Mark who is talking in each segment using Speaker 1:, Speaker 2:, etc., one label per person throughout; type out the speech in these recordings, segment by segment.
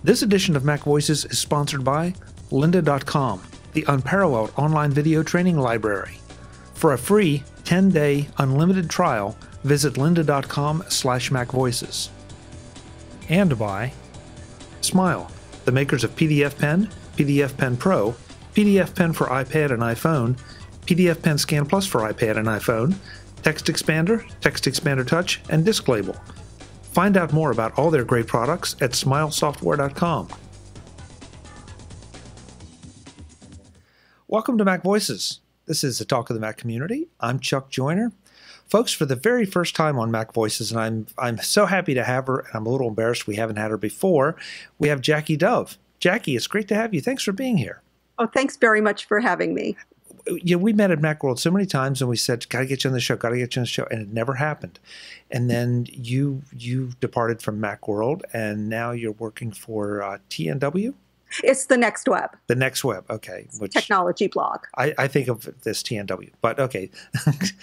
Speaker 1: This edition of MacVoices is sponsored by lynda.com, the unparalleled online video training library. For a free 10-day unlimited trial, visit lynda.com/MacVoices. And by Smile, the makers of PDF Pen, PDF Pen Pro, PDF Pen for iPad and iPhone, PDF Pen Scan Plus for iPad and iPhone, Text Expander Touch, and Disc Label. Find out more about all their great products at smilesoftware.com. Welcome to MacVoices. This is the Talk of the Mac community. I'm Chuck Joyner. Folks, for the very first time on MacVoices, and I'm so happy to have her, and I'm a little embarrassed we haven't had her before, we have Jackie Dove. Jackie, it's great to have you. Thanks for being here.
Speaker 2: Oh, thanks very much for having me.
Speaker 1: Yeah, we met at Macworld so many times, and we said, "Got to get you on the show. Got to get you on the show," and it never happened. And then you departed from Macworld, and now you're working for TNW.
Speaker 2: It's the Next Web.
Speaker 1: The Next Web, okay. Which
Speaker 2: technology blog.
Speaker 1: I think of this TNW, but okay.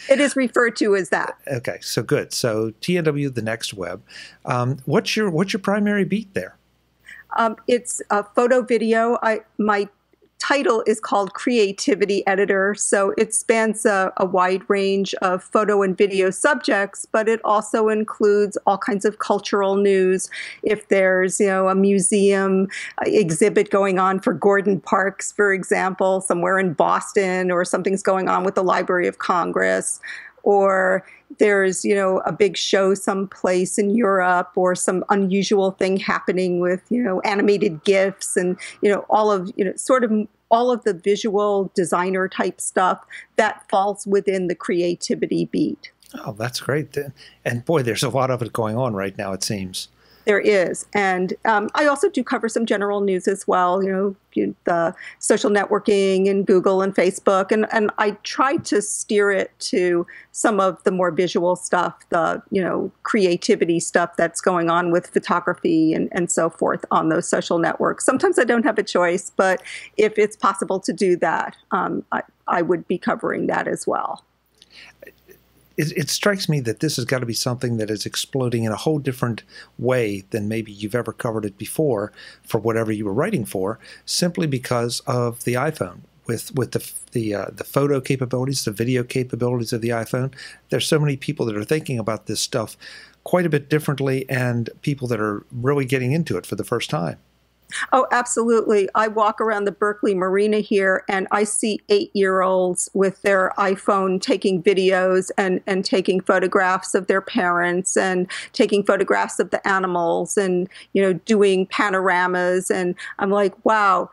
Speaker 2: It is referred to as that.
Speaker 1: Okay, so good. So TNW, the Next Web. What's your primary beat there?
Speaker 2: It's photo video. My title is called Creativity Editor, so it spans a wide range of photo and video subjects, but it also includes all kinds of cultural news. If there's, a museum exhibit going on for Gordon Parks, for example, somewhere in Boston, or something's going on with the Library of Congress, or there's, a big show someplace in Europe, or some unusual thing happening with, animated GIFs and, all of the visual designer type stuff that falls within the creativity beat.
Speaker 1: Oh, that's great. And boy, there's a lot of it going on right now, it seems.
Speaker 2: There is. And I also do cover some general news as well, the social networking and Google and Facebook. And I try to steer it to some of the more visual stuff, the, creativity stuff that's going on with photography and so forth on those social networks. Sometimes I don't have a choice, but if it's possible to do that, I would be covering that as well.
Speaker 1: It strikes me that this has got to be something that is exploding in a whole different way than maybe you've ever covered it before for whatever you were writing for, simply because of the iPhone. With the photo capabilities, the video capabilities of the iPhone, there's so many people that are thinking about this stuff quite a bit differently, and people that are really getting into it for the first time.
Speaker 2: Oh, absolutely. I walk around the Berkeley Marina here, and I see 8-year-olds with their iPhone taking videos and taking photographs of their parents and taking photographs of the animals and, doing panoramas. And I'm like, wow,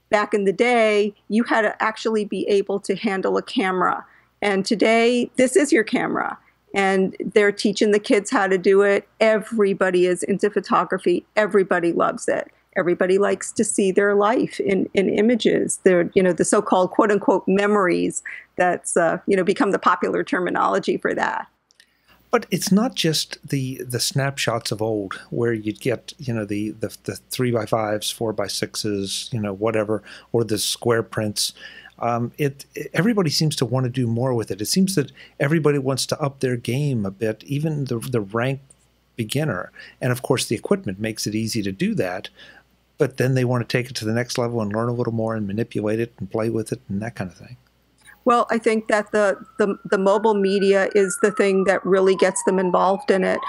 Speaker 2: back in the day, you had to actually be able to handle a camera. And today, this is your camera. And they're teaching the kids how to do it. Everybody is into photography. Everybody loves it. Everybody likes to see their life in images. They're, the so-called quote unquote memories that's, become the popular terminology for that.
Speaker 1: But it's not just the snapshots of old where you'd get, the 3x5s, 4x6s, whatever, or the square prints. Everybody seems to want to do more with it. It seems that everybody wants to up their game a bit, even the rank beginner. And of course, the equipment makes it easy to do that. But then they want to take it to the next level and learn a little more and manipulate it and play with it and that kind of thing.
Speaker 2: Well, I think that the mobile media is the thing that really gets them involved in it.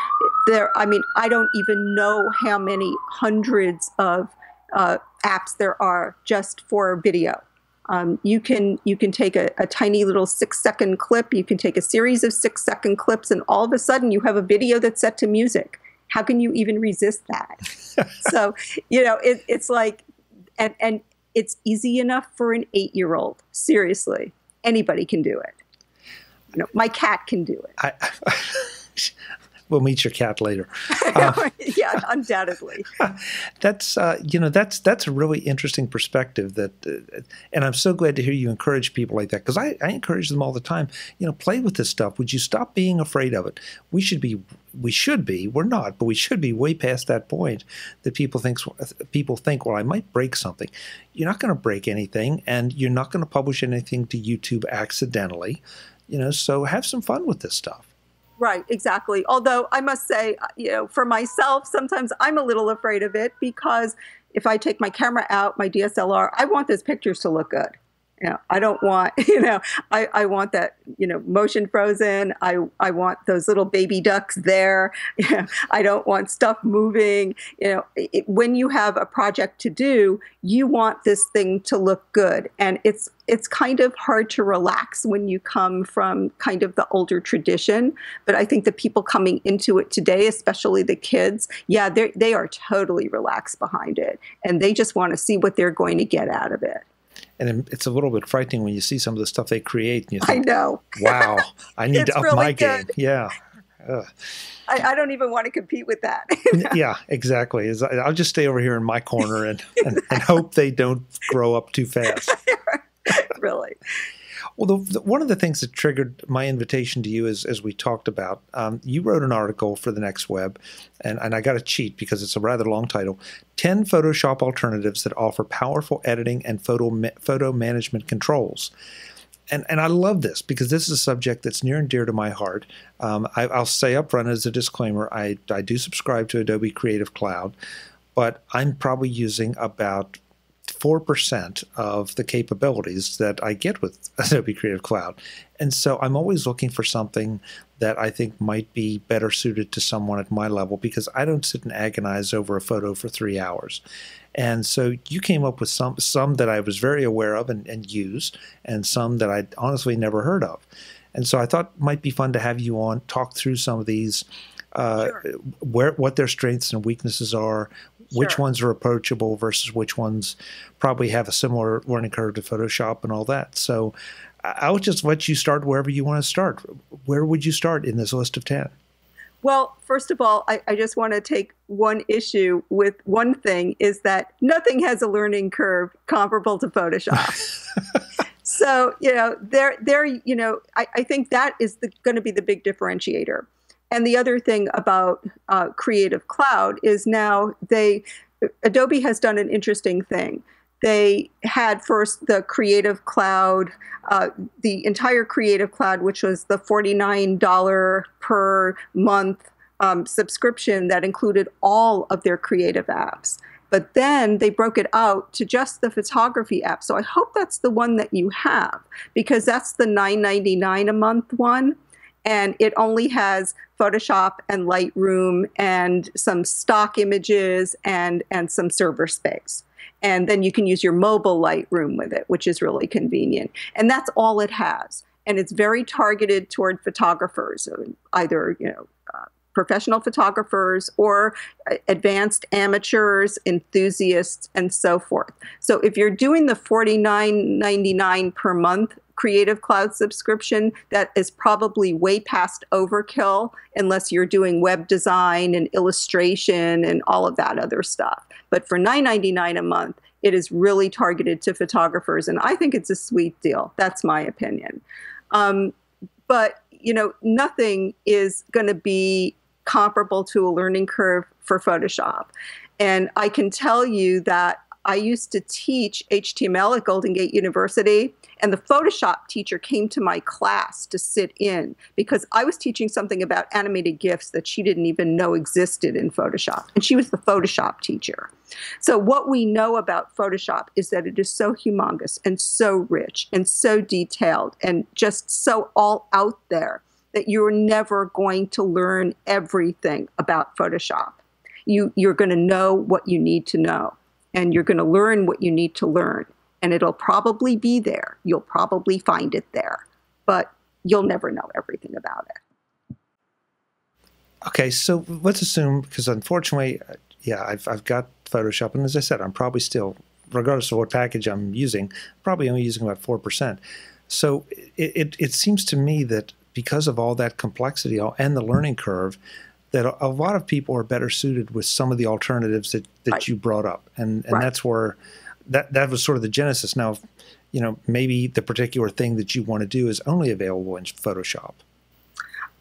Speaker 2: I don't even know how many hundreds of apps there are just for video. You can take a tiny little 6-second clip. You can take a series of 6-second clips, and all of a sudden you have a video that's set to music. How can you even resist that? So, it's like, and it's easy enough for an 8-year-old. Seriously, anybody can do it. My cat can do it.
Speaker 1: We'll meet your cat later.
Speaker 2: Yeah, undoubtedly.
Speaker 1: That's a really interesting perspective. And I'm so glad to hear you encourage people like that, because I encourage them all the time. Play with this stuff. Would you stop being afraid of it? We should be. We're not, but we should be way past that point that people think, well, I might break something. You're not going to break anything, and you're not going to publish anything to YouTube accidentally. So have some fun with this stuff.
Speaker 2: Right, exactly. Although I must say, for myself, sometimes I'm a little afraid of it because if I take my camera out, my DSLR, I want those pictures to look good. I don't want, I want that, motion frozen. I want those little baby ducks there. I don't want stuff moving. When you have a project to do, you want this thing to look good. And it's kind of hard to relax when you come from kind of the older tradition. But I think the people coming into it today, especially the kids, yeah, they are totally relaxed behind it. And they just want to see what they're going to get out of it.
Speaker 1: And it's a little bit frightening when you see some of the stuff they create. And you think,
Speaker 2: I know.
Speaker 1: Wow, I need to up
Speaker 2: really
Speaker 1: my
Speaker 2: good.
Speaker 1: game. Yeah.
Speaker 2: I don't even want to compete with that.
Speaker 1: Yeah, exactly. I'll just stay over here in my corner and hope they don't grow up too fast.
Speaker 2: Really.
Speaker 1: Well, one of the things that triggered my invitation to you is, as we talked about, you wrote an article for the Next Web, and I got to cheat because it's a rather long title, 10 Photoshop alternatives that offer powerful editing and photo management controls. And I love this because this is a subject that's near and dear to my heart. I'll say up front as a disclaimer, I do subscribe to Adobe Creative Cloud, but I'm probably using about 4% of the capabilities that I get with Adobe Creative Cloud. And so I'm always looking for something that I think might be better suited to someone at my level because I don't sit and agonize over a photo for 3 hours. And so you came up with some that I was very aware of and use, and some that I'd honestly never heard of. And so I thought it might be fun to have you on, talk through some of these,
Speaker 2: Sure.
Speaker 1: what their strengths and weaknesses are, which
Speaker 2: Sure.
Speaker 1: ones are approachable versus which ones probably have a similar learning curve to Photoshop and all that. So I'll just let you start wherever you want to start. Where would you start in this list of 10?
Speaker 2: Well, first of all, I just want to take one issue with one thing is that nothing has a learning curve comparable to Photoshop. So, I think that is going to be the big differentiator. And the other thing about Creative Cloud is now Adobe has done an interesting thing. They had first the Creative Cloud, the entire Creative Cloud, which was the $49 per month subscription that included all of their creative apps. But then they broke it out to just the photography app. So I hope that's the one that you have, because that's the $9.99 a month one. And it only has Photoshop and Lightroom and some stock images and some server space. And then you can use your mobile Lightroom with it, which is really convenient. And that's all it has. And it's very targeted toward photographers, either professional photographers or advanced amateurs, enthusiasts, and so forth. So if you're doing the $49.99 per month Creative Cloud subscription, that is probably way past overkill unless you're doing web design and illustration and all of that other stuff. But for $9.99 a month, it is really targeted to photographers, and I think it's a sweet deal. That's my opinion. But nothing is going to be comparable to a learning curve for Photoshop. And I can tell you that I used to teach HTML at Golden Gate University, and the Photoshop teacher came to my class to sit in because I was teaching something about animated GIFs that she didn't even know existed in Photoshop. And she was the Photoshop teacher. So what we know about Photoshop is that it is so humongous and so rich and so detailed and just so all out there that you're never going to learn everything about Photoshop. You're going to know what you need to know, and you're going to learn what you need to learn. And it'll probably be there. You'll probably find it there, but you'll never know everything about it.
Speaker 1: Okay, so let's assume, because unfortunately, I've got Photoshop, and as I said, I'm probably still, regardless of what package I'm using, probably only using about 4%. So it seems to me that because of all that complexity and the learning curve, that a lot of people are better suited with some of the alternatives that
Speaker 2: Right.
Speaker 1: you brought up, and
Speaker 2: Right.
Speaker 1: that's where that was sort of the genesis. Now, maybe the particular thing that you want to do is only available in Photoshop.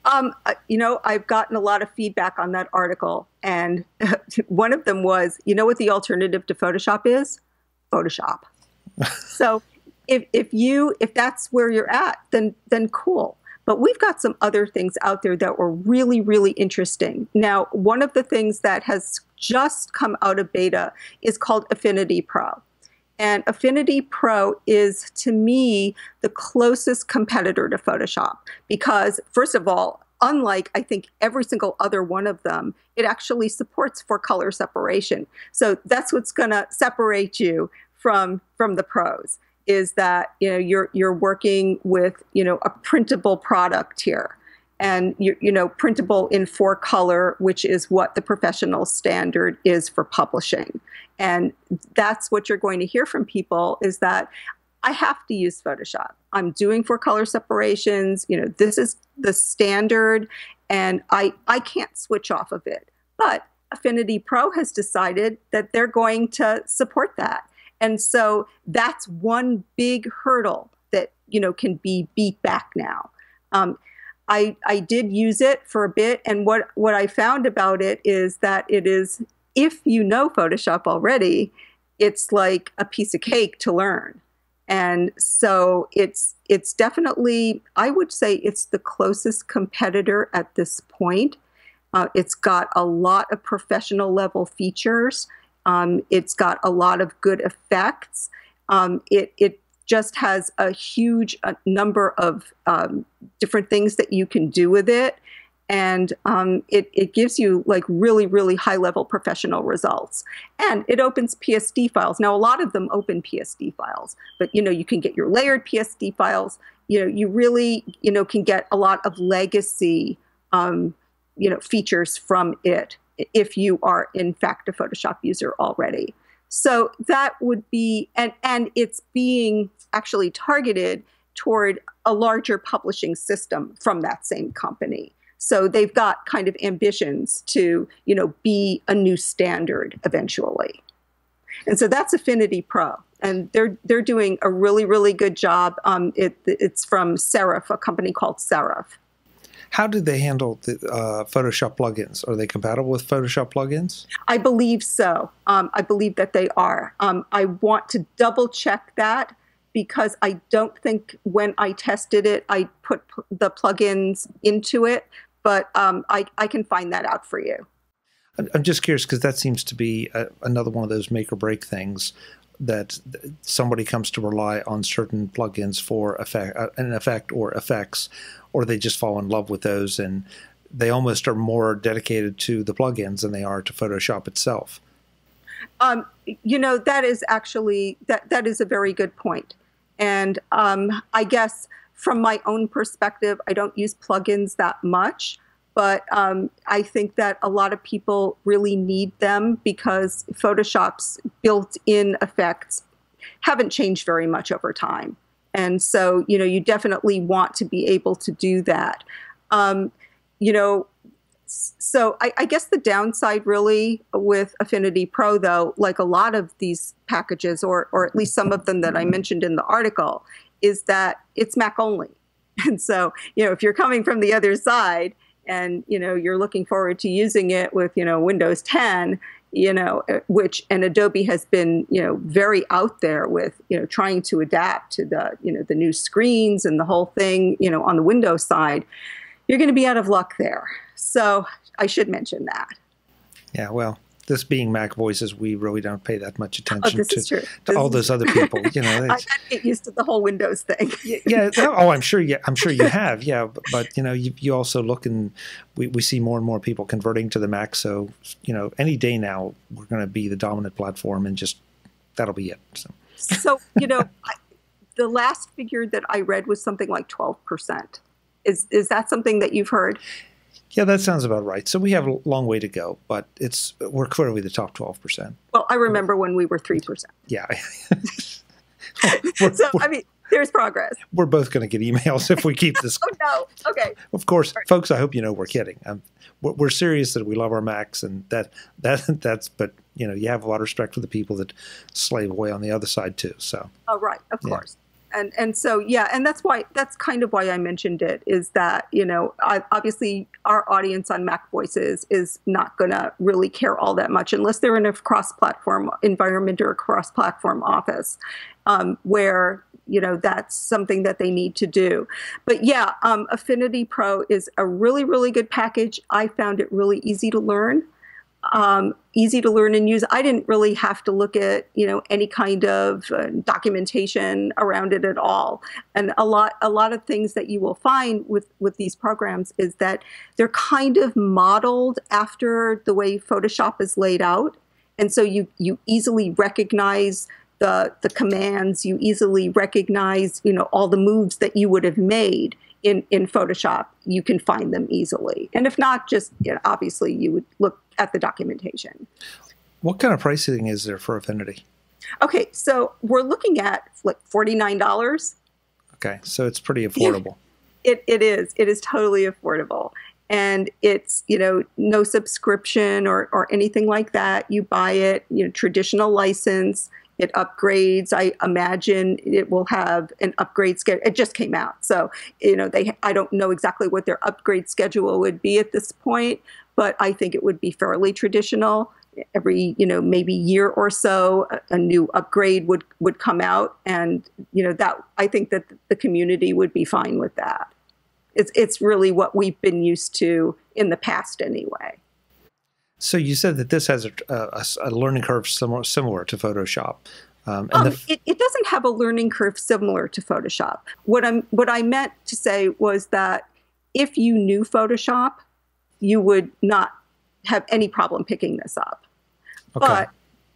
Speaker 2: I've gotten a lot of feedback on that article, and one of them was, what the alternative to Photoshop is? Photoshop. So if that's where you're at, then cool. But we've got some other things out there that were really, really interesting. Now, one of the things that has just come out of beta is called Affinity Pro. And Affinity Pro is, to me, the closest competitor to Photoshop because, first of all, unlike, I think, every single other one of them, it actually supports for color separation. So that's what's going to separate you from the pros, is that you're working with a printable product here, and printable in 4-color, which is what the professional standard is for publishing. And that's what you're going to hear from people, is that I have to use Photoshop. I'm doing 4-color separations. This is the standard, and I can't switch off of it. But Affinity Pro has decided that they're going to support that. And so that's one big hurdle that, can be beat back now. I did use it for a bit, and what I found about it is that it is, if you know Photoshop already, it's like a piece of cake to learn. And so it's definitely, I would say it's the closest competitor at this point. It's got a lot of professional level features. It's got a lot of good effects. It just has a huge number of different things that you can do with it. And it gives you like really, really high level professional results. And it opens PSD files. Now, a lot of them open PSD files, but you can get your layered PSD files. You really, can get a lot of legacy, features from it if you are in fact a Photoshop user already. So that would be, and it's being actually targeted toward a larger publishing system from that same company. So they've got kind of ambitions to, be a new standard eventually. And so that's Affinity Pro. And they're doing a really, really good job. It's from Serif, a company called Serif.
Speaker 1: How do they handle the Photoshop plugins? Are they compatible with Photoshop plugins?
Speaker 2: I believe so. I believe that they are. I want to double check that, because I don't think when I tested it, I put the plugins into it, but I can find that out for you.
Speaker 1: I'm just curious, because that seems to be another one of those make or break things, that somebody comes to rely on certain plugins for an effect or effects, or they just fall in love with those, and they almost are more dedicated to the plugins than they are to Photoshop itself.
Speaker 2: That is actually, that is a very good point. And I guess from my own perspective, I don't use plugins that much, but I think that a lot of people really need them because Photoshop's built-in effects haven't changed very much over time. And so, you definitely want to be able to do that. So I guess the downside really with Affinity Pro, though, like a lot of these packages, or at least some of them that I mentioned in the article, is that it's Mac only. And so, if you're coming from the other side and, you're looking forward to using it with, Windows 10, and Adobe has been, very out there with, trying to adapt to the, the new screens and the whole thing, on the Windows side, you're going to be out of luck there. So I should mention that. Yeah,
Speaker 1: well, this being MacVoices, we really don't pay that much attention
Speaker 2: to
Speaker 1: all those other people.
Speaker 2: I got to get used to the whole Windows thing.
Speaker 1: Yeah. Oh, I'm sure you have. Yeah, but you also look, and we see more and more people converting to the Mac. So any day now we're going to be the dominant platform, and just that'll be it.
Speaker 2: So the last figure that I read was something like 12%. Is that something that you've heard?
Speaker 1: Yeah, that sounds about right. So we have a long way to go, but we're clearly the top 12%.
Speaker 2: Well, I remember when we were 3%.
Speaker 1: Yeah.
Speaker 2: There's progress.
Speaker 1: We're both going to get emails if we keep this.
Speaker 2: Oh, no. Okay.
Speaker 1: Of course, folks, I hope we're kidding. We're serious that we love our Macs, and that's, but you have a lot of respect for the people that slave away on the other side too. So.
Speaker 2: Oh, right. Of course. And so, yeah, and that's kind of why I mentioned it, is that, obviously our audience on MacVoices is not going to really care all that much unless they're in a cross-platform environment or a cross-platform office, where, that's something that they need to do. But yeah, Affinity Pro is a really, really good package. I found it really easy to learn. Easy to learn and use. I didn't really have to look at, any kind of documentation around it at all. And a lot of things that you will find with these programs is that they're kind of modeled after the way Photoshop is laid out. And so you easily recognize the commands, you easily recognize, all the moves that you would have made in Photoshop. You can find them easily. And if not, just, obviously you would look at the documentation.
Speaker 1: What kind of pricing is there for Affinity?
Speaker 2: Okay, so we're looking at like $49.
Speaker 1: Okay, so it's pretty affordable.
Speaker 2: It is. It is totally affordable. And it's, no subscription or anything like that. You buy it, traditional license. It upgrades. I imagine it will have an upgrade schedule. It just came out. So, I don't know exactly what their upgrade schedule would be at this point, but I think it would be fairly traditional. Every, maybe year or so, a new upgrade would come out. And, that I think that the community would be fine with that. It's really what we've been used to in the past anyway.
Speaker 1: So you said that this has a learning curve similar to Photoshop.
Speaker 2: It doesn't have a learning curve similar to Photoshop. What I meant to say was that if you knew Photoshop, you would not have any problem picking this up. Okay. But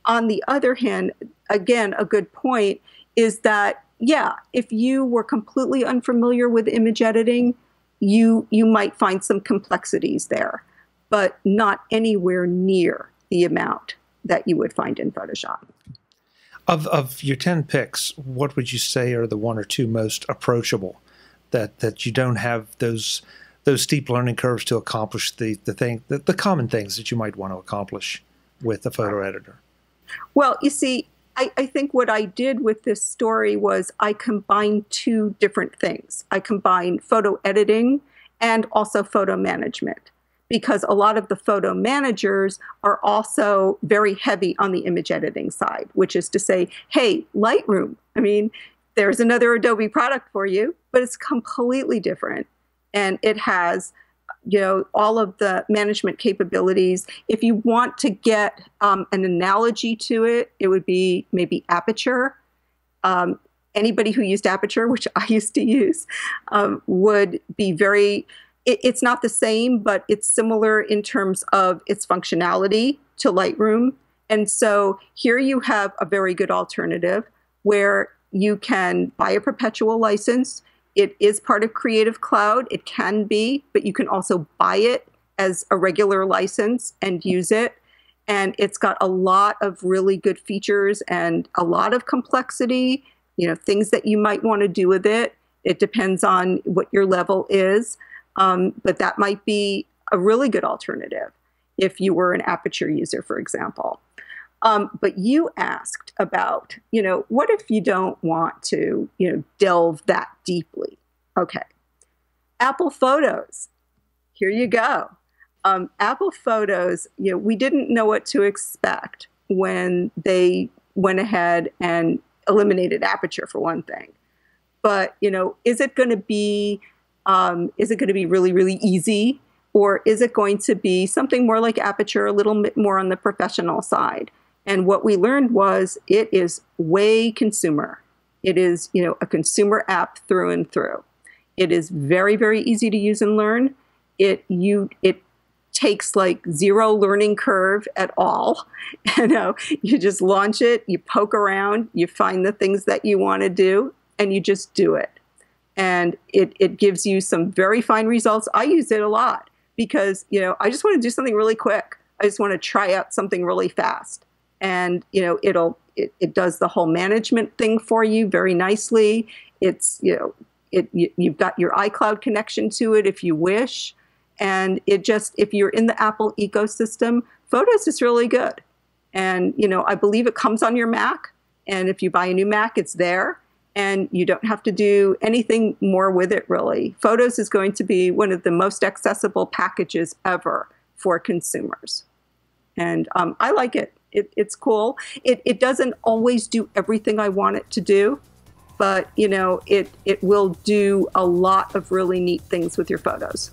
Speaker 2: on the other hand, again, a good point is that, yeah, if you were completely unfamiliar with image editing, you might find some complexities there, but not anywhere near the amount that you would find in Photoshop.
Speaker 1: Of your 10 picks, what would you say are the one or two most approachable that you don't have those steep learning curves to accomplish the common things that you might want to accomplish with a photo editor?
Speaker 2: Well, you see, I think what I did with this story was I combined two different things. I combined photo editing and also photo management, because a lot of the photo managers are also very heavy on the image editing side, which is to say, hey, Lightroom, there's another Adobe product for you, but it's completely different. And it has, all of the management capabilities. If you want to get an analogy to it, it would be maybe Aperture. Anybody who used Aperture, which I used to use, would be very... It's not the same, but it's similar in terms of its functionality to Lightroom. And so here you have a very good alternative where you can buy a perpetual license. It is part of Creative Cloud. It can be, but you can also buy it as a regular license and use it. And it's got a lot of really good features and a lot of complexity, things that you might want to do with it. It depends on what your level is. But that might be a really good alternative if you were an Aperture user, for example. But you asked about, what if you don't want to, delve that deeply? Okay. Apple Photos. Here you go. Apple Photos, we didn't know what to expect when they went ahead and eliminated Aperture, for one thing. But, is it going to be really, really easy? Or is it going to be something more like Aperture, a little bit more on the professional side? And what we learned was it is way consumer. It is, a consumer app through and through. It is very, very easy to use and learn. It takes like zero learning curve at all. You just launch it, you poke around, you find the things that you want to do, and you just do it. And it gives you some very fine results. I use it a lot because, I just want to do something really quick. I just want to try out something really fast. And, it does the whole management thing for you very nicely. It's, you've got your iCloud connection to it if you wish. And if you're in the Apple ecosystem, Photos is really good. And, I believe it comes on your Mac. And if you buy a new Mac, it's there. and you don't have to do anything more with it, really. Photos is going to be one of the most accessible packages ever for consumers. And I like it. It's cool. It doesn't always do everything I want it to do, but it will do a lot of really neat things with your photos.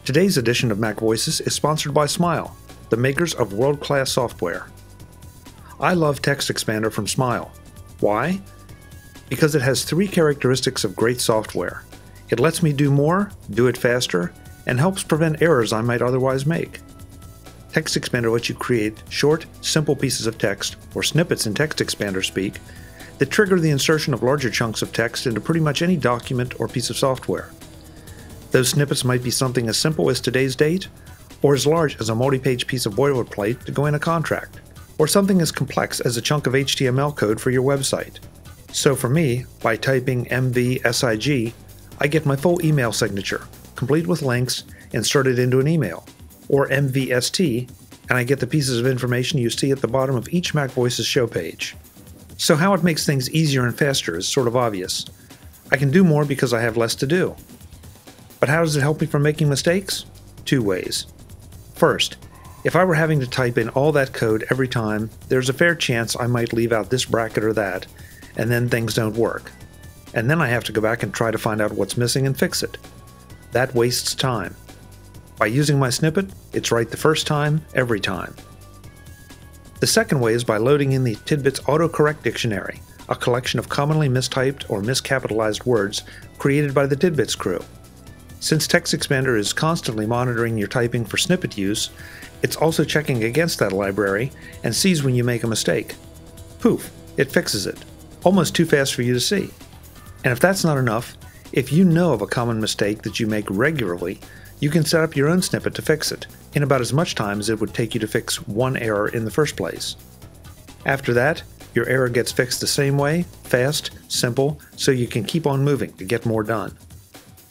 Speaker 1: Today's edition of MacVoices is sponsored by Smile, the makers of world-class software. I love Text Expander from Smile. Why? Because it has 3 characteristics of great software. It lets me do more, do it faster, and helps prevent errors I might otherwise make. Text Expander lets you create short, simple pieces of text, or snippets in Text Expander speak, that trigger the insertion of larger chunks of text into pretty much any document or piece of software. Those snippets might be something as simple as today's date, or as large as a multi-page piece of boilerplate to go in a contract, or something as complex as a chunk of HTML code for your website. So for me, by typing MVSIG, I get my full email signature, complete with links, inserted into an email, or MVST, and I get the pieces of information you see at the bottom of each MacVoices show page. So how it makes things easier and faster is sort of obvious. I can do more because I have less to do. But how does it help me from making mistakes? 2 ways. First, if I were having to type in all that code every time, there's a fair chance I might leave out this bracket or that, and then things don't work. And then I have to go back and try to find out what's missing and fix it. That wastes time. By using my snippet, it's right the first time, every time. The second way is by loading in the Tidbits Autocorrect Dictionary, a collection of commonly mistyped or miscapitalized words created by the Tidbits crew. Since Text Expander is constantly monitoring your typing for snippet use, it's also checking against that library and sees when you make a mistake. Poof, it fixes it, almost too fast for you to see. And if that's not enough, if you know of a common mistake that you make regularly, you can set up your own snippet to fix it, in about as much time as it would take you to fix one error in the first place. After that, your error gets fixed the same way, fast, simple, so you can keep on moving to get more done.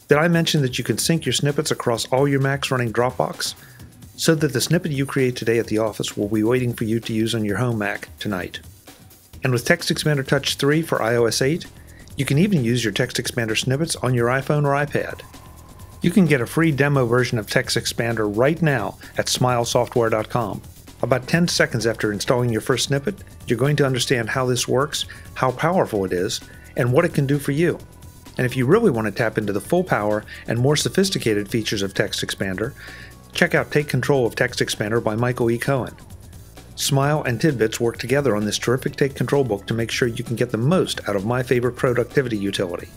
Speaker 1: Did I mention that you can sync your snippets across all your Macs running Dropbox? So that the snippet you create today at the office will be waiting for you to use on your home Mac tonight. And with Text Expander Touch 3 for iOS 8, you can even use your Text Expander snippets on your iPhone or iPad. You can get a free demo version of Text Expander right now at smilesoftware.com. About 10 seconds after installing your first snippet, you're going to understand how this works, how powerful it is, and what it can do for you. And if you really want to tap into the full power and more sophisticated features of Text Expander, check out Take Control of Text Expander by Michael E. Cohen. Smile and Tidbits work together on this terrific Take Control book to make sure you can get the most out of my favorite productivity utility.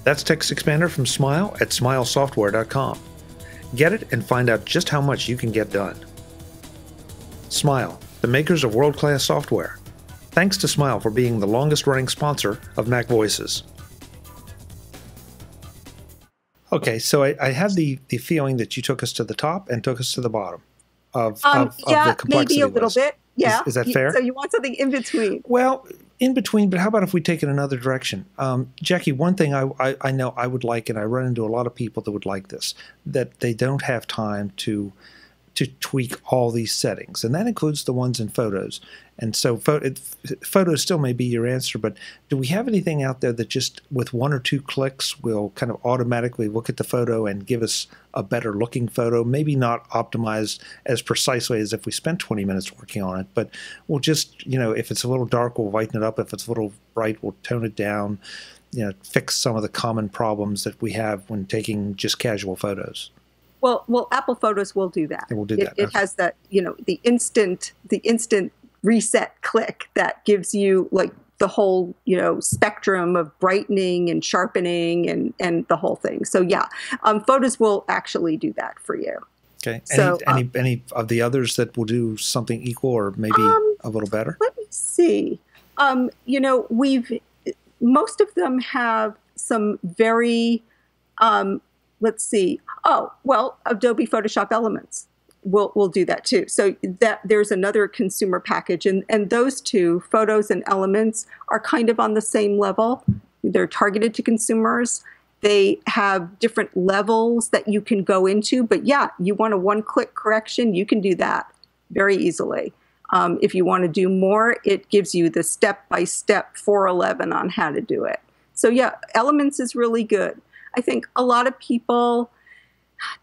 Speaker 1: That's Text Expander from Smile at smilesoftware.com. Get it and find out just how much you can get done. Smile, the makers of world-class software. Thanks to Smile for being the longest-running sponsor of MacVoices. Okay, so I had the feeling that you took us to the top and took us to the bottom of the complexity
Speaker 2: maybe a little
Speaker 1: list.
Speaker 2: bit. Yeah.
Speaker 1: Is that fair?
Speaker 2: So you want something in between?
Speaker 1: Well, in between, but how about if we take it another direction? Jackie, one thing I know I would like, and I run into a lot of people that would like this, that they don't have time to tweak all these settings, and that includes the ones in Photos. And so Photos still may be your answer, but do we have anything out there that just with 1 or 2 clicks will kind of automatically look at the photo and give us a better looking photo? Maybe not optimized as precisely as if we spent 20 minutes working on it, but we'll just, if it's a little dark, we'll lighten it up. If it's a little bright, we'll tone it down, fix some of the common problems that we have when taking just casual photos.
Speaker 2: Well, Apple Photos will do that.
Speaker 1: It will do that.
Speaker 2: It has that, the instant reset click that gives you like the whole, spectrum of brightening and sharpening and the whole thing. So yeah, Photos will actually do that for you.
Speaker 1: Okay. So, any of the others that will do something equal or maybe a little better?
Speaker 2: Let me see. Most of them have some very, let's see. Oh, well, Adobe Photoshop Elements will do that too. So that there's another consumer package, and those two, Photos and Elements, are kind of on the same level. They're targeted to consumers. They have different levels that you can go into, but yeah, you want a one-click correction, you can do that very easily. If you want to do more, it gives you the step-by-step 411 on how to do it. So yeah, Elements is really good. I think a lot of people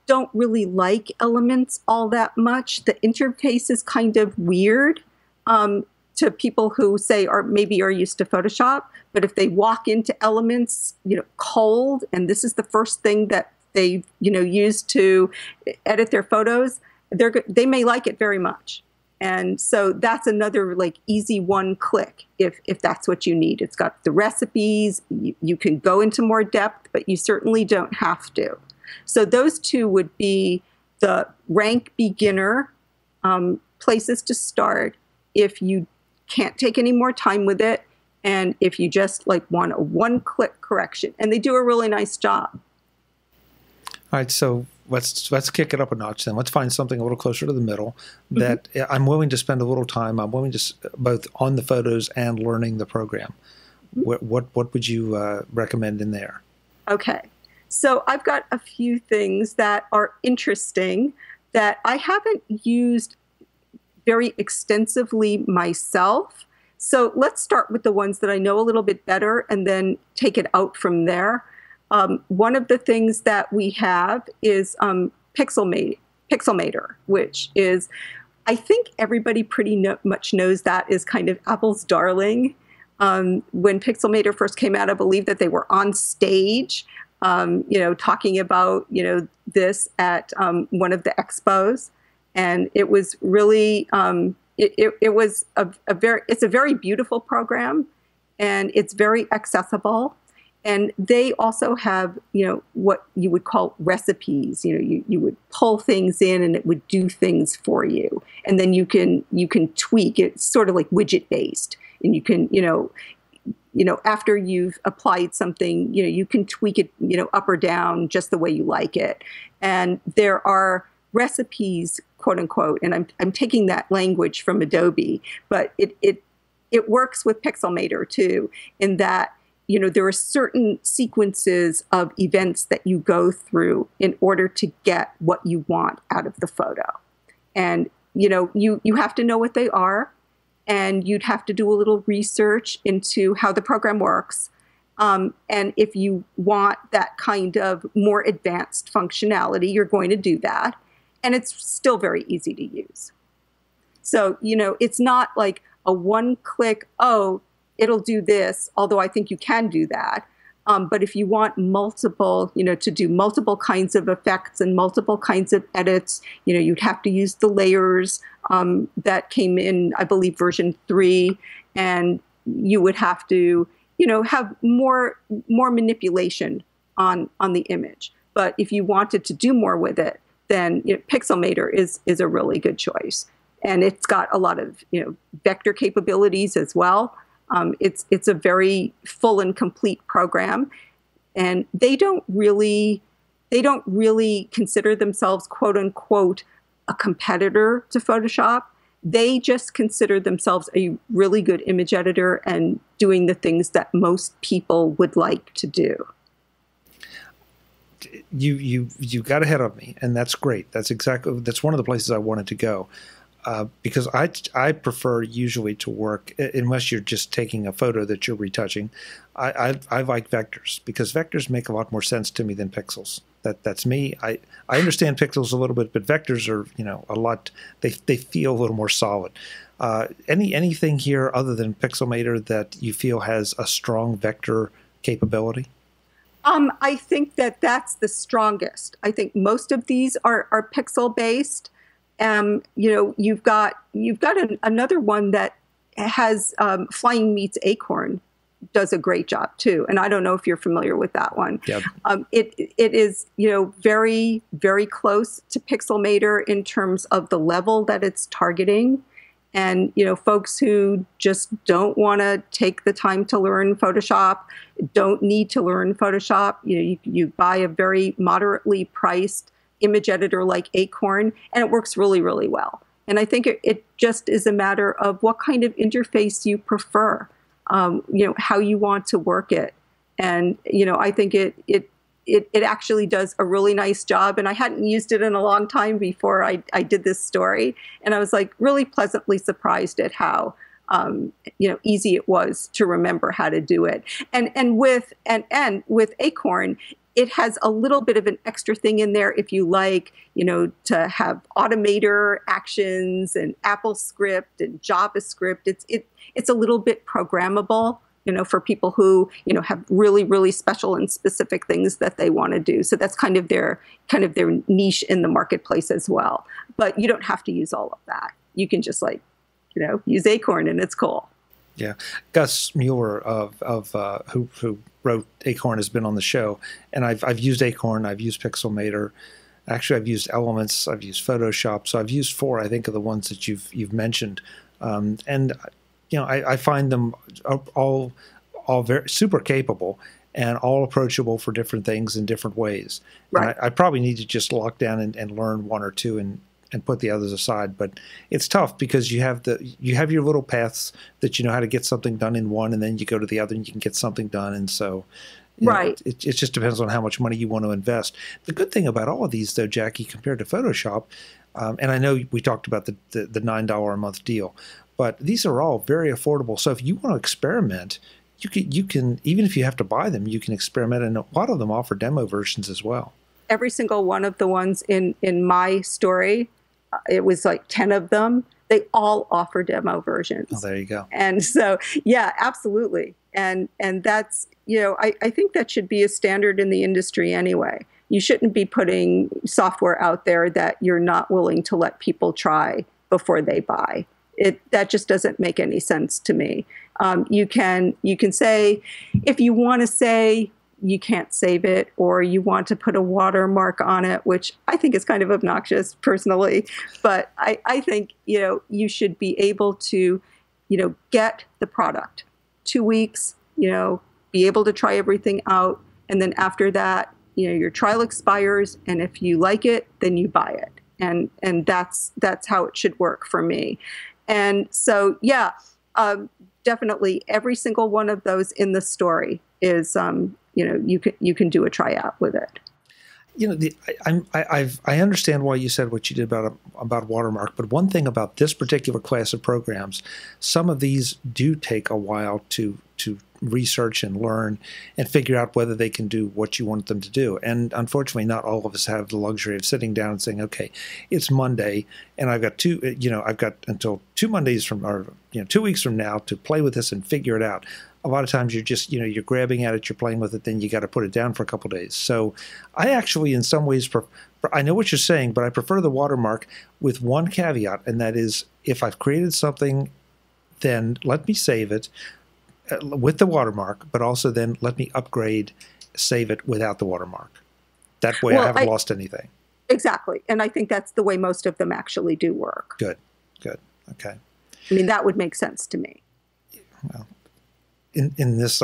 Speaker 2: don't really like Elements all that much. The interface is kind of weird to people who say, or maybe are used to Photoshop, but if they walk into Elements, cold, and this is the first thing that they, use to edit their photos, they may like it very much. And so that's another easy one click if that's what you need. It's got the recipes. You can go into more depth, but you certainly don't have to. So those two would be the rank beginner places to start if you can't take any more time with it, and if you just want a one-click correction. And they do a really nice job.
Speaker 1: All right, so let's kick it up a notch then. Let's find something a little closer to the middle that I'm willing to spend a little time. I'm willing to both on the photos and learning the program. What would you recommend in there?
Speaker 2: Okay, so I've got a few things that are interesting that I haven't used very extensively myself. So let's start with the ones that I know a little bit better and then take it out from there. One of the things that we have is Pixelmator, which is, I think everybody pretty much knows that is kind of Apple's darling. When Pixelmator first came out, I believe that they were on stage, talking about, this at one of the expos. And it was really, it's a very beautiful program, and it's very accessible. And they also have, what you would call recipes. You would pull things in and it would do things for you. And then you can tweak. It's sort of like widget based. And you can, after you've applied something, you can tweak it, up or down just the way you like it. And there are recipes, quote unquote, and I'm taking that language from Adobe, but it works with Pixelmator too, in that there are certain sequences of events that you go through in order to get what you want out of the photo. And, you have to know what they are, and you'd have to do a little research into how the program works. And if you want that kind of more advanced functionality, you're going to do that. And it's still very easy to use. So, it's not like a one-click, it'll do this, although I think you can do that. But if you want multiple, to do multiple kinds of effects and multiple kinds of edits, you'd have to use the layers that came in, I believe, version 3. And you would have to, have more manipulation on the image. But if you wanted to do more with it, then Pixelmator is a really good choice. And it's got a lot of, vector capabilities as well. It's a very full and complete program, and they don't really consider themselves, quote unquote, a competitor to Photoshop. They just consider themselves a really good image editor and doing the things that most people would like to do.
Speaker 1: You got ahead of me, and that's great. That's one of the places I wanted to go. Because I prefer usually to work, unless you're just taking a photo that you're retouching, I like vectors, because vectors make a lot more sense to me than pixels. That's me. I understand pixels a little bit, but vectors are a lot. They feel a little more solid. Anything here other than Pixelmator that you feel has a strong vector capability?
Speaker 2: I think that's the strongest. I think most of these are pixel based. You've got another one that has Flying Meets Acorn does a great job too, and I don't know if you're familiar with that one.
Speaker 1: Yep.
Speaker 2: It is very, very close to Pixelmator in terms of the level that it's targeting, and folks who just don't want to take the time to learn Photoshop, don't need to learn Photoshop. You buy a very moderately priced image editor like Acorn, and it works really, really well. And I think it just is a matter of what kind of interface you prefer, how you want to work it. And, I think it it actually does a really nice job. And I hadn't used it in a long time before I did this story. And I was like really pleasantly surprised at how easy it was to remember how to do it. And with Acorn, it has a little bit of an extra thing in there if you like, to have automator actions and AppleScript and JavaScript. It's a little bit programmable, for people who, have really, really special and specific things that they want to do. So that's kind of their niche in the marketplace as well. But you don't have to use all of that. You can just use Acorn and it's cool.
Speaker 1: Yeah, Gus Mueller who wrote Acorn has been on the show, and I've used Acorn, I've used Pixelmator, actually I've used Elements, I've used Photoshop, so I've used 4, I think, of the ones that you've mentioned, and I find them all very super capable and all approachable for different things in different ways.
Speaker 2: Right.
Speaker 1: I probably need to just lock down and learn 1 or 2 and put the others aside. But it's tough because you have your little paths that you know how to get something done in one, and then you go to the other and you can get something done. And so
Speaker 2: right.
Speaker 1: It just depends on how much money you want to invest. The good thing about all of these, though, Jackie, compared to Photoshop, and I know we talked about the $9 a month deal, but these are all very affordable. So if you want to experiment, you can even if you have to buy them, you can experiment, and a lot of them offer demo versions as well.
Speaker 2: Every single one of the ones in my story, it was like 10 of them. They all offer demo versions.
Speaker 1: Oh, there you go.
Speaker 2: And so, yeah, absolutely. And that's, I think that should be a standard in the industry anyway. You shouldn't be putting software out there that you're not willing to let people try before they buy. That just doesn't make any sense to me. You can say, if you want to say you can't save it, or you want to put a watermark on it, which I think is kind of obnoxious personally, but I think, you should be able to, get the product 2 weeks, be able to try everything out. And then after that, your trial expires. And if you like it, then you buy it. And that's how it should work for me. And so, yeah, definitely every single one of those in the story is, you can do a tryout with it.
Speaker 1: I understand why you said what you did about watermark, but one thing about this particular class of programs, some of these do take a while to research and learn and figure out whether they can do what you want them to do. And unfortunately, not all of us have the luxury of sitting down and saying, okay, it's Monday, and I've got I've got until 2 Mondays 2 weeks from now to play with this and figure it out. A lot of times you're just, you're grabbing at it, you're playing with it, then you got to put it down for a couple of days. So I actually, in some ways, I know what you're saying, but I prefer the watermark with one caveat, and that is if I've created something, then let me save it with the watermark, but also then let me upgrade, save it without the watermark. That way I haven't lost anything.
Speaker 2: Exactly. And I think that's the way most of them actually do work.
Speaker 1: Good. Okay.
Speaker 2: I mean, that would make sense to me.
Speaker 1: Well, in this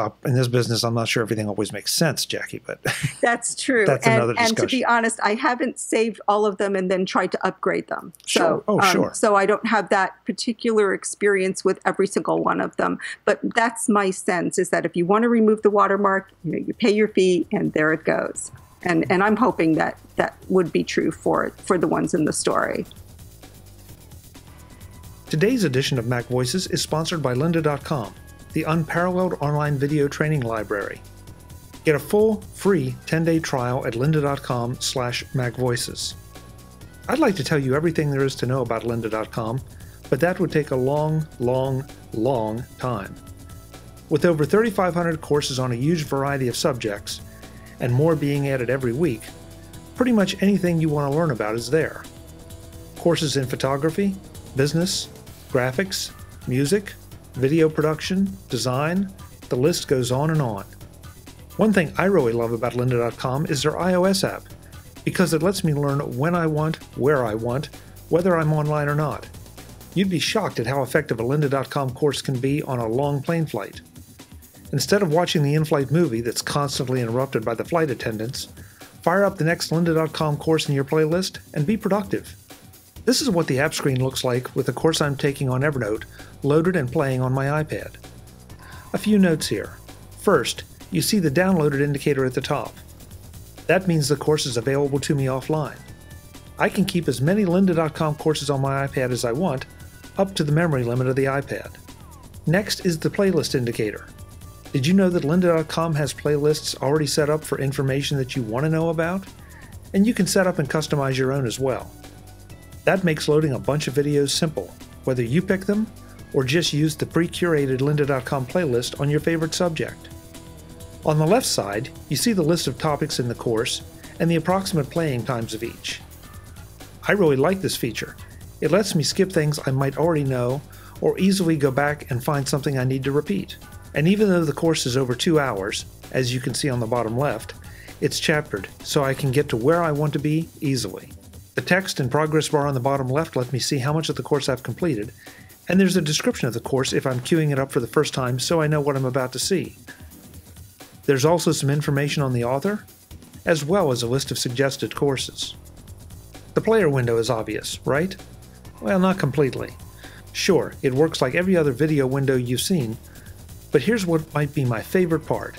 Speaker 1: business, I'm not sure everything always makes sense, Jackie, but
Speaker 2: that's true.
Speaker 1: That's another discussion.
Speaker 2: And to be honest, I haven't saved all of them and then tried to upgrade them.
Speaker 1: Sure. Sure.
Speaker 2: So I don't have that particular experience with every single one of them. But that's my sense, is that if you want to remove the watermark, you pay your fee and there it goes. And I'm hoping that would be true for the ones in the story.
Speaker 1: Today's edition of MacVoices is sponsored by lynda.com, the unparalleled online video training library. Get a full, free 10-day trial at lynda.com/MacVoices. I'd like to tell you everything there is to know about lynda.com, but that would take a long, long, long time. With over 3,500 courses on a huge variety of subjects, and more being added every week, pretty much anything you want to learn about is there. Courses in photography, business, graphics, music, video production, design, the list goes on and on. One thing I really love about lynda.com is their iOS app, because it lets me learn when I want, where I want, whether I'm online or not. You'd be shocked at how effective a lynda.com course can be on a long plane flight. Instead of watching the in-flight movie that's constantly interrupted by the flight attendants, fire up the next lynda.com course in your playlist and be productive. This is what the app screen looks like with the course I'm taking on Evernote loaded and playing on my iPad. A few notes here. First, you see the downloaded indicator at the top. That means the course is available to me offline. I can keep as many lynda.com courses on my iPad as I want, up to the memory limit of the iPad. Next is the playlist indicator. Did you know that lynda.com has playlists already set up for information that you want to know about? And you can set up and customize your own as well. That makes loading a bunch of videos simple, whether you pick them or just use the pre-curated lynda.com playlist on your favorite subject. On the left side, you see the list of topics in the course and the approximate playing times of each. I really like this feature. It lets me skip things I might already know or easily go back and find something I need to repeat. And even though the course is over 2 hours, as you can see on the bottom left, it's chaptered, so I can get to where I want to be easily. The text and progress bar on the bottom left let me see how much of the course I've completed, and there's a description of the course if I'm queuing it up for the first time so I know what I'm about to see. There's also some information on the author, as well as a list of suggested courses. The player window is obvious, right? Well, not completely. Sure, it works like every other video window you've seen, but here's what might be my favorite part.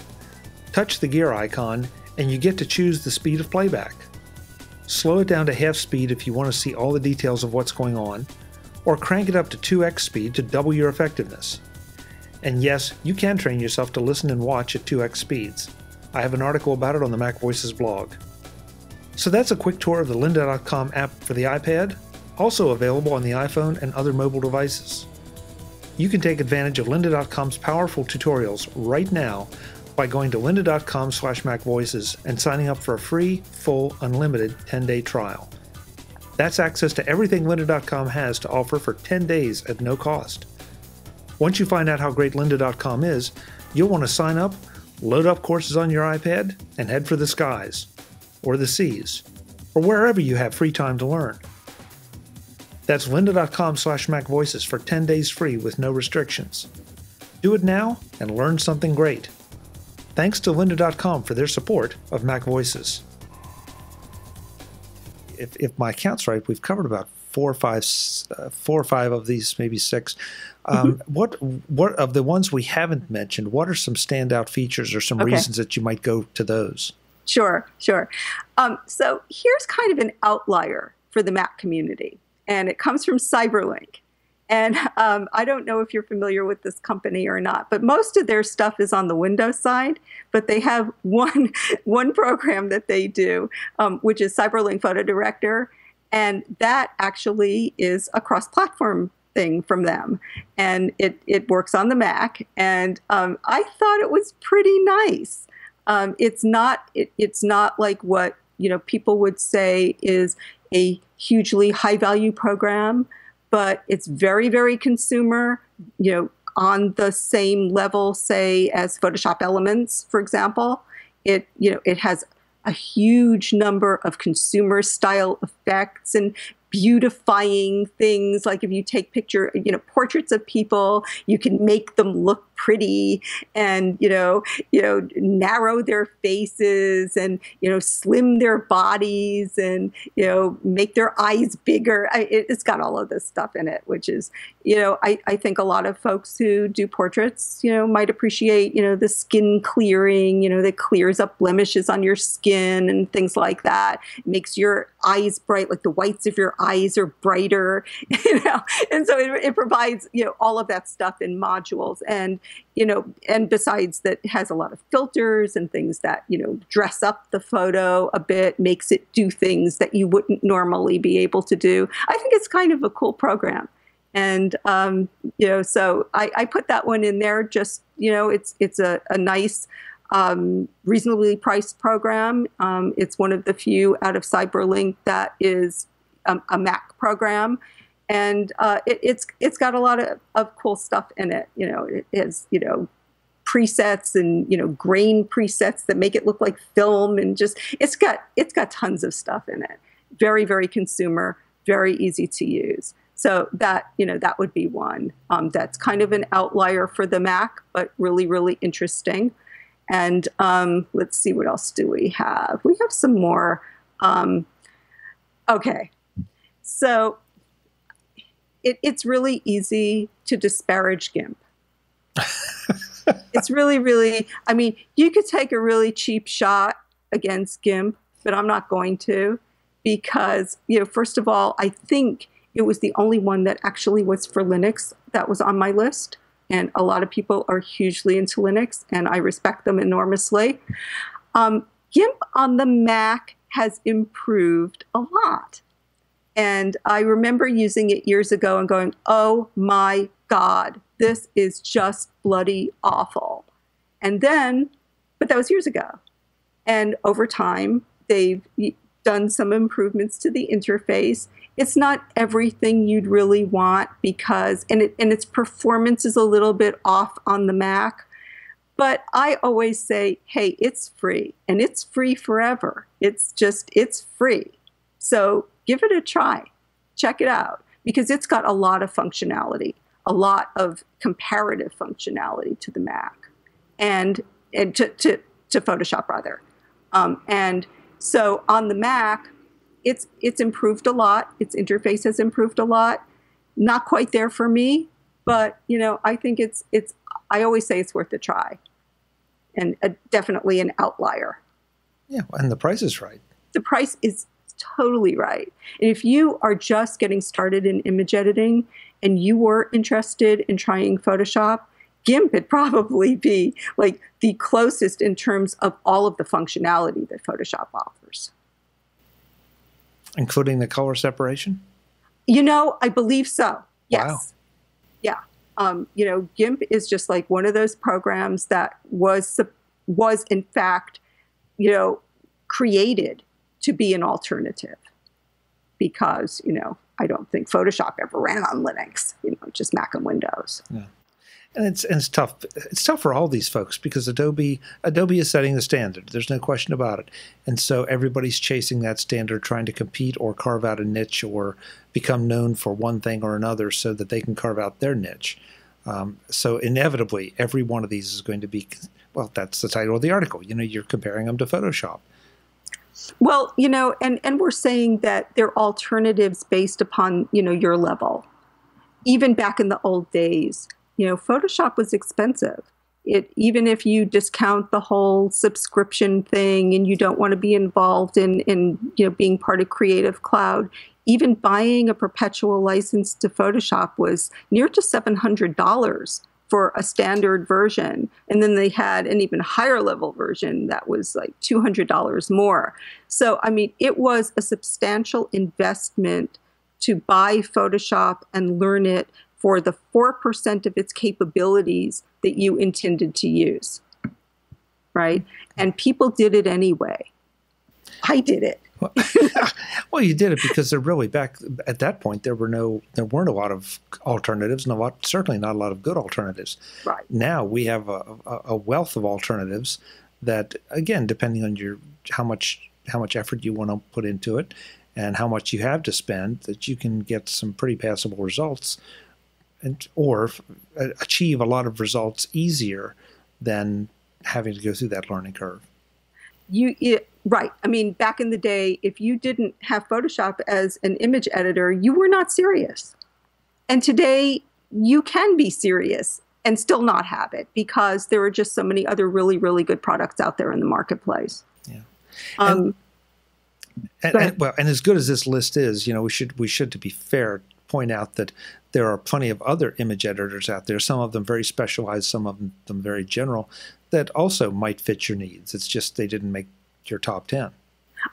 Speaker 1: Touch the gear icon and you get to choose the speed of playback. Slow it down to half speed if you want to see all the details of what's going on, or crank it up to 2x speed to double your effectiveness. And yes, you can train yourself to listen and watch at 2x speeds. I have an article about it on the MacVoices blog. So that's a quick tour of the lynda.com app for the iPad, also available on the iPhone and other mobile devices. You can take advantage of lynda.com's powerful tutorials right now by going to lynda.com/MacVoices and signing up for a free, full, unlimited 10-day trial. That's access to everything lynda.com has to offer for 10 days at no cost. Once you find out how great lynda.com is, you'll want to sign up, load up courses on your iPad, and head for the skies, or the seas, or wherever you have free time to learn. That's lynda.com/MacVoices for 10 days free with no restrictions. Do it now and learn something great. Thanks to lynda.com for their support of MacVoices. If my count's right, we've covered about four or five of these, maybe 6. What of the ones we haven't mentioned? What are some standout features or some reasons that you might go to those?
Speaker 2: Sure. So here's kind of an outlier for the Mac community, and it comes from CyberLink. And I don't know if you're familiar with this company or not, but most of their stuff is on the Windows side. But they have one program that they do, which is CyberLink Photo Director, and that actually is a cross-platform thing from them, and it works on the Mac. And I thought it was pretty nice. It's not like what people would say is a hugely high-value program, but it's very, very consumer, on the same level, say, as Photoshop Elements, for example. It has a huge number of consumer style effects and beautifying things. Like if you take portraits of people, you can make them look pretty and, narrow their faces and, slim their bodies and, make their eyes bigger. It's got all of this stuff in it, which is, I think a lot of folks who do portraits, might appreciate, the skin clearing, that clears up blemishes on your skin and things like that. It makes your eyes bright, like the whites of your eyes are brighter, and so it provides, all of that stuff in modules. And, and besides that, it has a lot of filters and things that, dress up the photo a bit, makes it do things that you wouldn't normally be able to do. I think it's kind of a cool program. And, so I put that one in there. Just, it's a nice, reasonably priced program. It's one of the few out of CyberLink that is a Mac program. And it's got a lot of cool stuff in it. It has, presets and, grain presets that make it look like film, and just, it's got tons of stuff in it. Very, very consumer, very easy to use. So that, that would be one that's kind of an outlier for the Mac, but really, really interesting. And let's see, what else do we have? We have some more. Okay. So it's really easy to disparage Gimp. It's really, really, you could take a really cheap shot against GIMP, but I'm not going to because, first of all, I think it was the only one that actually was for Linux that was on my list. And a lot of people are hugely into Linux, and I respect them enormously. GIMP on the Mac has improved a lot. And I remember using it years ago and going, oh my God, this is just bloody awful. And then, but that was years ago. And over time, they've done some improvements to the interface. It's not everything you'd really want because, and its performance is a little bit off on the Mac. But I always say, hey, it's free, and it's free forever. It's free. So give it a try. Check it out, because it's got a lot of functionality, a lot of comparative functionality to the Mac, and to Photoshop, rather. And so on the Mac, it's improved a lot. Its interface has improved a lot. Not quite there for me, but I think I always say it's worth a try, and definitely an outlier.
Speaker 1: Yeah, and the price is right.
Speaker 2: The price is totally right. And if you are just getting started in image editing and you were interested in trying Photoshop, GIMP would probably be like the closest in terms of all of the functionality that Photoshop offers.
Speaker 1: Including the color separation?
Speaker 2: I believe so. Yes.
Speaker 1: Wow.
Speaker 2: Yeah. GIMP is just like one of those programs that was in fact, created to be an alternative because, I don't think Photoshop ever ran on Linux, just Mac and Windows.
Speaker 1: Yeah. And it's tough. It's tough for all these folks because Adobe is setting the standard. There's no question about it. And so everybody's chasing that standard, trying to compete or carve out a niche or become known for one thing or another so that they can carve out their niche. So inevitably, every one of these is going to be, well, that's the title of the article. You're comparing them to Photoshop.
Speaker 2: Well, and we're saying that they're alternatives based upon, your level. Even back in the old days, Photoshop was expensive. Even if you discount the whole subscription thing and you don't want to be involved in being part of Creative Cloud, even buying a perpetual license to Photoshop was near to $700 for a standard version. And then they had an even higher level version that was like $200 more. So, it was a substantial investment to buy Photoshop and learn it for the 4% of its capabilities that you intended to use, right? And people did it anyway. I did it.
Speaker 1: Well, you did it because they're really back at that point. There weren't a lot of alternatives, and certainly not a lot of good alternatives.
Speaker 2: Right.
Speaker 1: Now we have a wealth of alternatives that, again, depending on how much effort you want to put into it and how much you have to spend, that you can get some pretty passable results. Or achieve a lot of results easier than having to go through that learning curve.
Speaker 2: Right. Back in the day, if you didn't have Photoshop as an image editor, you were not serious. And today, you can be serious and still not have it because there are just so many other really, really good products out there in the marketplace.
Speaker 1: Yeah. And as good as this list is, we should, to be fair, point out that there are plenty of other image editors out there, some of them very specialized, some of them very general, that also might fit your needs. It's just they didn't make your top 10.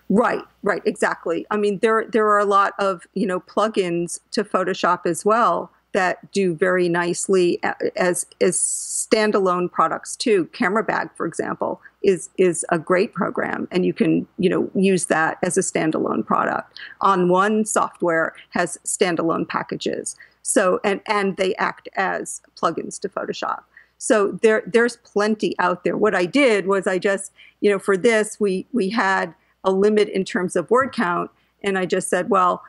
Speaker 2: Right, exactly. There are a lot of, plugins to Photoshop as well that do very nicely as standalone products too. CameraBag, for example, is a great program, and you can use that as a standalone product. OnOne Software has standalone packages, so and they act as plugins to Photoshop. So there's plenty out there. What I did was I just for this we had a limit in terms of word count, and I just said, well,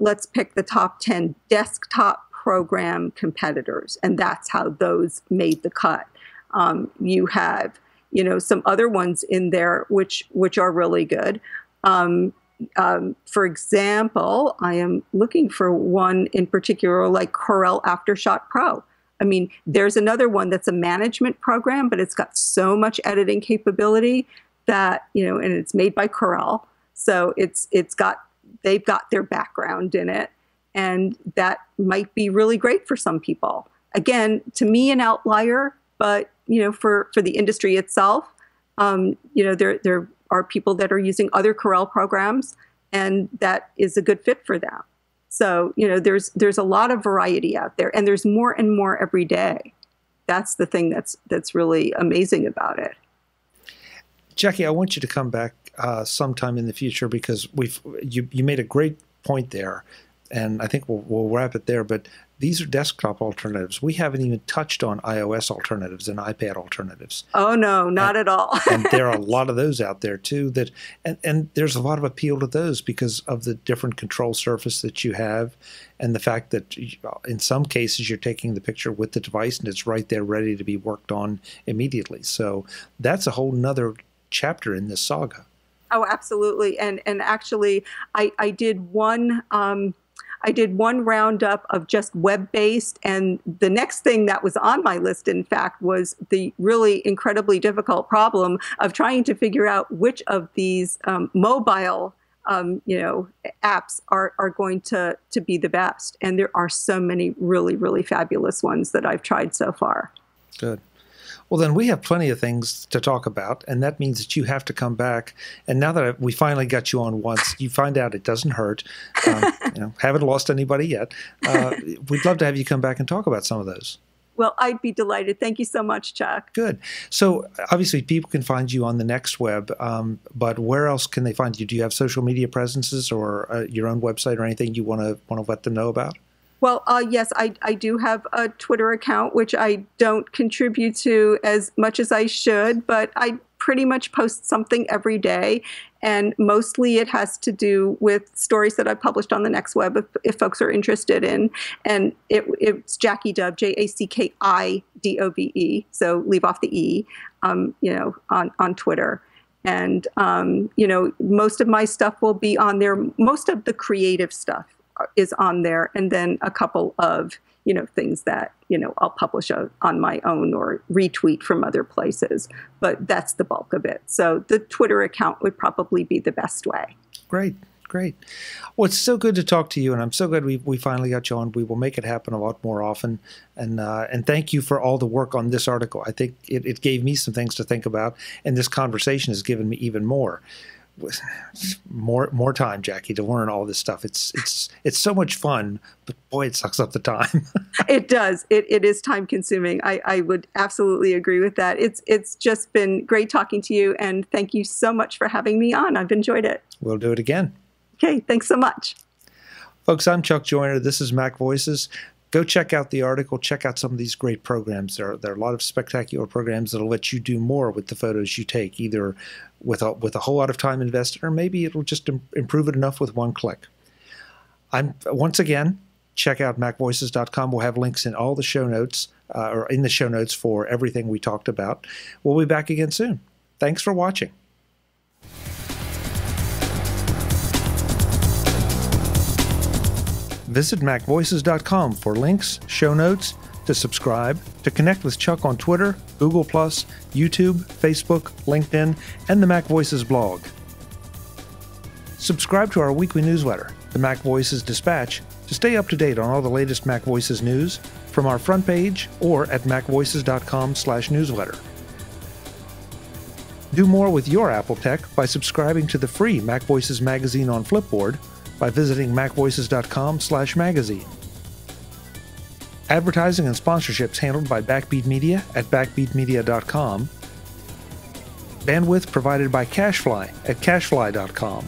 Speaker 2: let's pick the top 10 desktop program competitors, and that's how those made the cut. You have, some other ones in there which are really good. For example, I am looking for one in particular, like Corel Aftershot Pro. There's another one that's a management program, but it's got so much editing capability that, and it's made by Corel. So they've got their background in it, and that might be really great for some people. Again, to me, an outlier, but for the industry itself, there are people that are using other Corel programs, and that is a good fit for them. So there's a lot of variety out there, and there's more and more every day. That's the thing that's really amazing about it.
Speaker 1: Jackie, I want you to come back sometime in the future, because you made a great point there, and I think we'll wrap it there. But these are desktop alternatives. We haven't even touched on iOS alternatives and iPad alternatives.
Speaker 2: Oh no, not at all.
Speaker 1: And there are a lot of those out there too. And there's a lot of appeal to those because of the different control surface that you have, and the fact that in some cases you're taking the picture with the device and it's right there ready to be worked on immediately. So that's a whole nother chapter in this saga.
Speaker 2: Oh, absolutely. And actually, I did one roundup of just web-based, and the next thing that was on my list, in fact, was the really incredibly difficult problem of trying to figure out which of these mobile apps are going to be the best. And there are so many really, really fabulous ones that I've tried so far.
Speaker 1: Good. Well, then we have plenty of things to talk about, and that means that you have to come back. And now that we finally got you on once, you find out it doesn't hurt. Haven't lost anybody yet. We'd love to have you come back and talk about some of those.
Speaker 2: Well, I'd be delighted. Thank you so much, Chuck.
Speaker 1: Good. So obviously people can find you on the Next Web, but where else can they find you? Do you have social media presences or your own website or anything you want to let them know about?
Speaker 2: Well, yes, I do have a Twitter account, which I don't contribute to as much as I should, but I pretty much post something every day. And mostly it has to do with stories that I published on the Next Web, if folks are interested in. And it's Jackie Dove, JACKIDOVE. So leave off the E, on Twitter. And, most of my stuff will be on there. Most of the creative stuff is on there, and then a couple of things that I'll publish on my own or retweet from other places, but that's the bulk of it. So the Twitter account would probably be the best way.
Speaker 1: Great. Well, it's so good to talk to you, and I'm so glad we finally got you on. We will make it happen a lot more often, and thank you for all the work on this article. I think it gave me some things to think about, and this conversation has given me even more time, Jackie, to learn all this stuff. It's so much fun, but boy, it sucks up the time.
Speaker 2: It does. It is time consuming. I would absolutely agree with that. It's just been great talking to you, and thank you so much for having me on. I've enjoyed it.
Speaker 1: We'll do it again.
Speaker 2: Okay, thanks so much.
Speaker 1: Folks, I'm Chuck Joyner. This is MacVoices. Go check out the article. Check out some of these great programs. There are a lot of spectacular programs that will let you do more with the photos you take, either with a whole lot of time invested, or maybe it'll just improve it enough with one click. Once again, check out MacVoices.com. We'll have links in all the show notes, or in the show notes for everything we talked about. We'll be back again soon. Thanks for watching. Visit MacVoices.com for links, show notes, to subscribe, to connect with Chuck on Twitter, Google+, YouTube, Facebook, LinkedIn, and the MacVoices blog. Subscribe to our weekly newsletter, the MacVoices Dispatch, to stay up to date on all the latest MacVoices news from our front page or at MacVoices.com/newsletter. Do more with your Apple tech by subscribing to the free MacVoices magazine on Flipboard by visiting MacVoices.com/magazine. Advertising and sponsorships handled by Backbeat Media at backbeatmedia.com. Bandwidth provided by CacheFly at CacheFly.com.